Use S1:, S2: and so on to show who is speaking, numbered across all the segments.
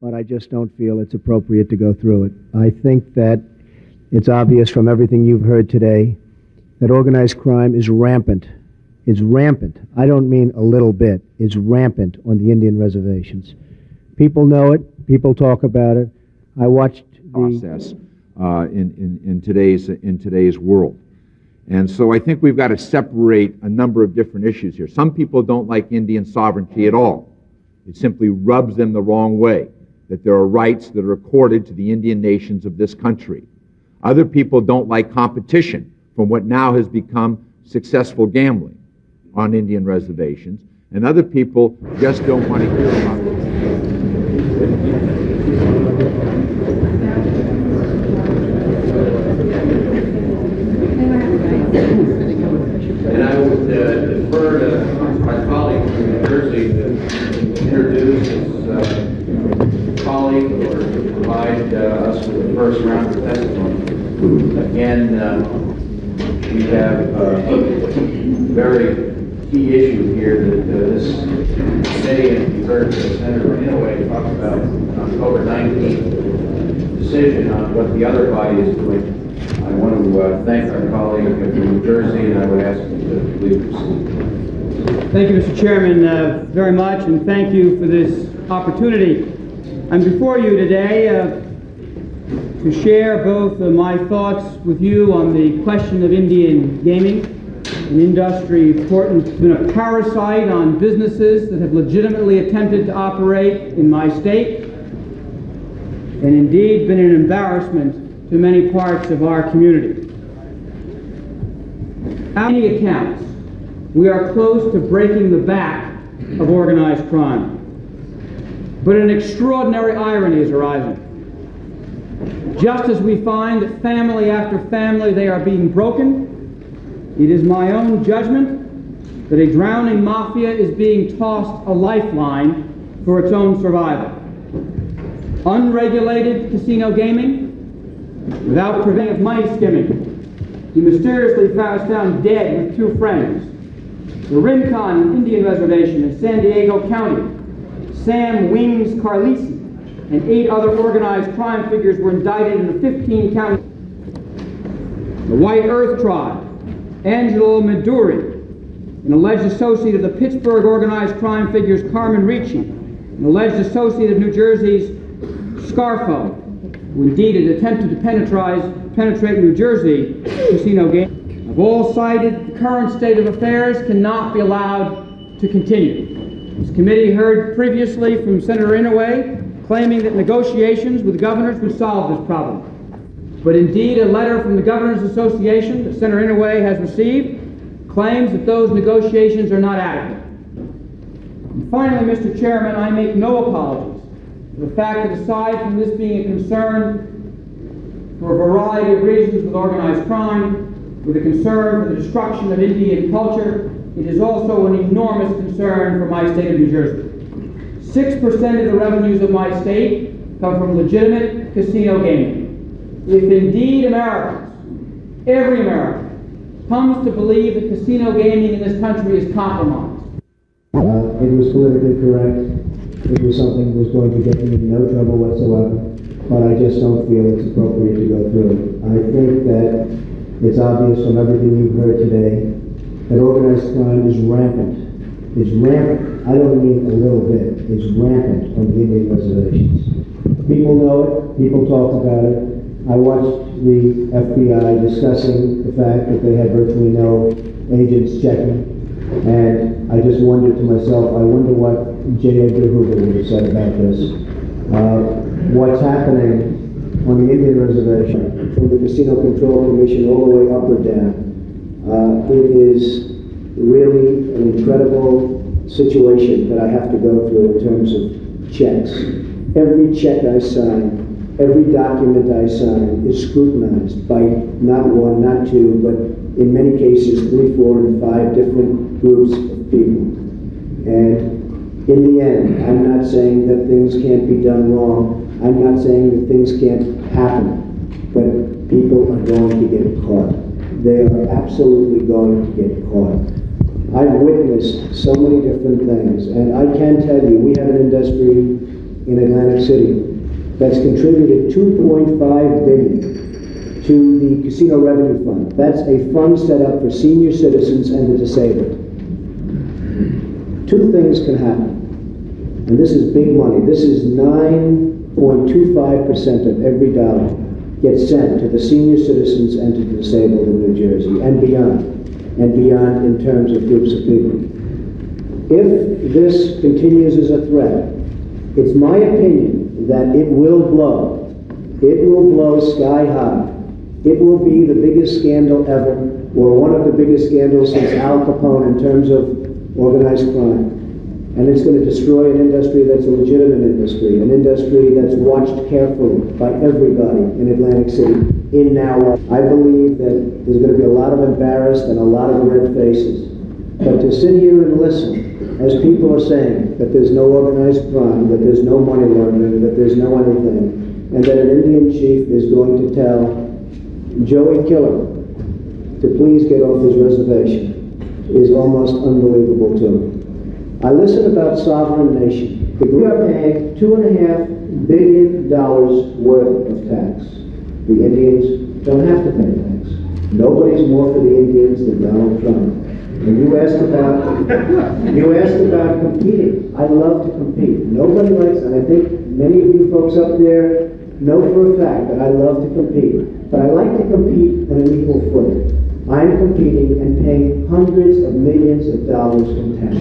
S1: but I just don't feel it's appropriate to go through it. I think that it's obvious from everything you've heard today that organized crime is rampant. It's rampant. I don't mean a little bit. It's rampant on the Indian reservations. People know it. People talk about it. I watched the
S2: process in today's world. And so I think we've got to separate a number of different issues here. Some people don't like Indian sovereignty at all. It simply rubs them the wrong way, that there are rights that are accorded to the Indian nations of this country. Other people don't like competition from what now has become successful gambling on Indian reservations. And other people just don't want to hear about it.
S3: And I would defer to my colleague from New Jersey to introduce his colleague or to provide us with the first round of testimony. Again, we have a very key issue here that this committee, and you heard Senator Inouye talk about October 19th decision on what the other body is doing. I want to thank our colleague from New Jersey, and I would ask him to please proceed.
S4: Thank you, Mr. Chairman, very much, and thank you for this opportunity. I'm before you today to share both my thoughts with you on the question of Indian gaming, an industry important, been a parasite on businesses that have legitimately attempted to operate in my state, and indeed been an embarrassment to many parts of our community. On many accounts, we are close to breaking the back of organized crime. But an extraordinary irony is arising. Just as we find that family after family they are being broken, it is my own judgment that a drowning mafia is being tossed a lifeline for its own survival. Unregulated casino gaming, without preventing of money skimming, he mysteriously was found dead with two friends. The Rincon Indian Reservation in San Diego County, Sam Wings Carlisi, and 8 other organized crime figures were indicted in a 15-county. The White Earth Tribe, Angelo Meduri, an alleged associate of the Pittsburgh organized crime figures Carmen Ricci, an alleged associate of New Jersey's Scarfo, who indeed had attempted to penetrate New Jersey casino gaming, have all cited the current state of affairs cannot be allowed to continue. This committee heard previously from Senator Inouye claiming that negotiations with the governors would solve this problem. But indeed, a letter from the Governors Association that Senator Inouye has received claims that those negotiations are not adequate. And finally, Mr. Chairman, I make no apologies for the fact that aside from this being a concern for a variety of reasons with organized crime, with a concern for the destruction of Indian culture, it is also an enormous concern for my state of New Jersey. 6% of the revenues of my state come from legitimate casino gaming. If indeed Americans, every American, comes to believe that casino gaming in this country is compromised.
S1: It was politically correct. It was something that was going to get me in no trouble whatsoever, but I just don't feel it's appropriate to go through it. I think that it's obvious from everything you've heard today that organized crime is rampant. It's rampant. I don't mean a little bit. It's rampant on the Indian reservations. People know it. People talk about it. I watched the FBI discussing the fact that they had virtually no agents checking, and I just wondered to myself, I wonder what J. Edgar Hoover would have said about this. What's happening on the Indian reservation, from the Casino Control Commission all the way up or down, it is really an incredible situation that I have to go through in terms of checks. Every check I sign, every document I sign is scrutinized by not one, not two, but in many cases 3, 4, and 5 different groups of people. And in the end, I'm not saying that things can't be done wrong. I'm not saying that things can't happen, but people are going to get caught. They are absolutely going to get caught. I've witnessed so many different things, and I can tell you, we have an industry in Atlantic City that's contributed $2.5 billion to the Casino Revenue Fund. That's a fund set up for senior citizens and the disabled. Two things can happen, and this is big money. This is 9.25% of every dollar gets sent to the senior citizens and to the disabled in New Jersey, and beyond in terms of groups of people. If this continues as a threat, it's my opinion that it will blow. It will blow sky high. It will be the biggest scandal ever, or one of the biggest scandals since Al Capone in terms of organized crime. And it's going to destroy an industry that's a legitimate industry, an industry that's watched carefully by everybody in Atlantic City. I believe that there's going to be a lot of embarrassed and a lot of red faces. But to sit here and listen, as people are saying, that there's no organized crime, that there's no money laundering, that there's no anything, and that an Indian chief is going to tell Joey Killer to please get off his reservation is almost unbelievable to me. I listen about sovereign nation. We are paying $2.5 billion worth of tax. The Indians don't have to pay tax. Nobody's more for the Indians than Donald Trump. And you asked about competing. I love to compete. Nobody likes, and I think many of you folks up there know for a fact that I love to compete. But I like to compete on an equal footing. I'm competing and paying hundreds of millions of dollars in tax.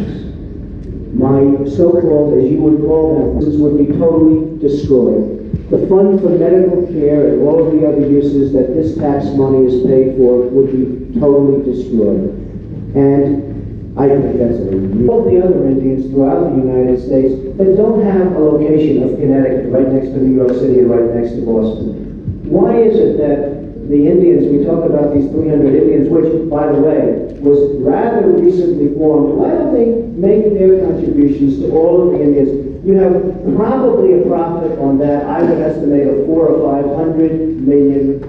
S1: My so-called, as you would call them, would be totally destroyed. The fund for medical care and all of the other uses that this tax money is paid for would be totally destroyed. And I think that's all the other Indians throughout the United States that don't have a location of Connecticut right next to New York City and right next to Boston. Why is it that the Indians, we talk about these 300 Indians, which, by the way, was rather recently formed, why don't they make their contributions to all of the Indians? You have probably a profit on that, I would estimate, of $400 or $500 million.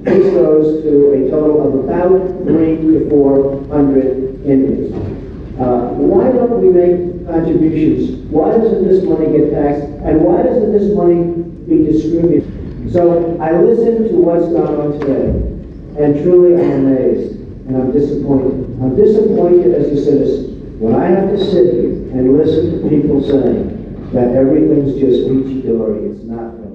S1: This goes to a total of about 300 to 400 Indians. Why don't we make contributions? Why doesn't this money get taxed? And why doesn't this money be distributed? So I listen to what's gone on today, and truly I'm amazed, and I'm disappointed. I'm disappointed as a citizen when I have to sit here and listen to people saying that everything's just peachy-dory, it's not fair.